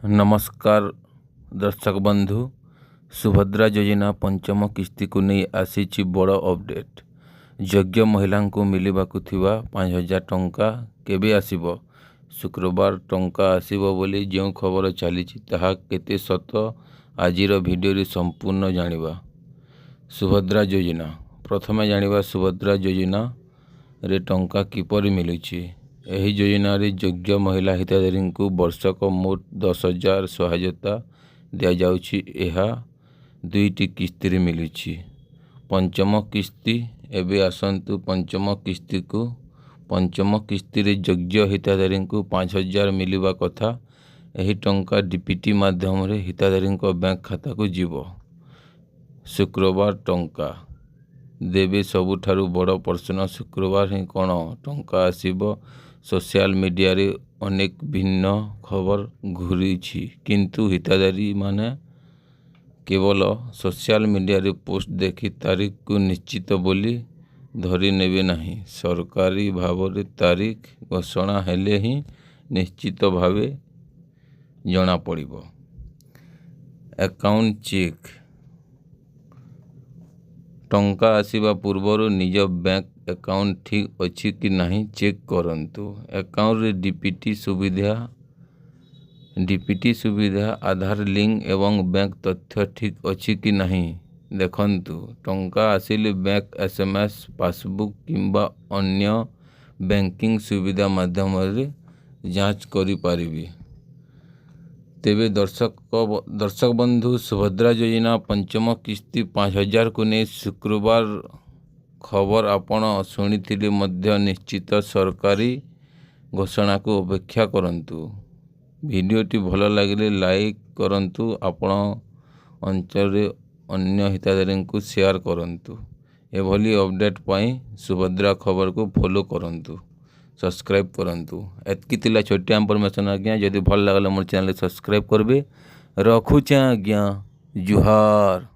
नमस्कार दर्शक बंधु सुभद्रा योजना पंचम किस्ती को नहीं आसी बड़ अपडेट। योग्य महिला को मिलवाकू थिबा 5,000 टंका केबे आसीबो? शुक्रवार टंका आसीबो बोली जो खबर चली ताहा केते सत आजिर भिडियो संपूर्ण जानिबा। सुभद्रा योजना प्रथमे जानिबा सुभद्रा योजना रे टंका किपरि मिलुछि। एही योजना रे योग्य महिला हिताधारी को वर्षक मोट 10,000 सहायता दिया जाउछि। एहा दुईटी किस्ती रे मिलुछि। पंचम किस्ती एबे आसंतु पंचम किस्ती को पंचम किस्ती रे योग्य हिताधारी को 5,000 मिलवा कथा। एही टंका डीपीटी माध्यम रे हिताधारी बैंक खाता को जीवो। शुक्रवार टंका देवे सबुठारु बड़ प्रश्न शुक्रवार ही कौन टंका आसीबो। सोशल मीडिया रे अनेक भिन्न खबर घूरी किंतु हिताधारी माने केवल सोशल मीडिया रे पोस्ट देखी तारीख को निश्चित बोली धरी नेबे नहीं। सरकारी भाव रे तारीख घोषणा हेले ही निश्चित भावे जना पड़िबो। अकाउंट चेक टंका आसीबा पूर्वर निज बैंक अकाउंट ठीक अच्छी कि नहीं चेक करंतु। अकाउंट रे डीपीटी सुविधा आधार लिंक एवं बैंक तथ्य ठीक अच्छी कि नहीं देखंतु। टंका आसिले बैंक एसएमएस पासबुक किंबा अन्य बैंकिंग सुविधा माध्यम रे जांच करि पारिबी। तेबे दर्शक बंधु सुभद्रा योजना पंचम किस्ती 5,000 को नहीं शुक्रवार खबर आपण शुणी मध्य निश्चित सरकारी घोषणा को अपेक्षा करंतु। वीडियोटी भल लगे लाइक करंतु। आपण अंचल रे अन्य हिताधारी को शेयर करंतु। एभली अपडेट पाई सुभद्रा खबर को फॉलो करंतु, सब्सक्राइब करंतु। एतकी तिला छोटिया इनफॉरमेशन आज्ञा। जदि भल लगला मोर चैनल सब्सक्राइब करबे। रखुचे आज्ञा। जुहार।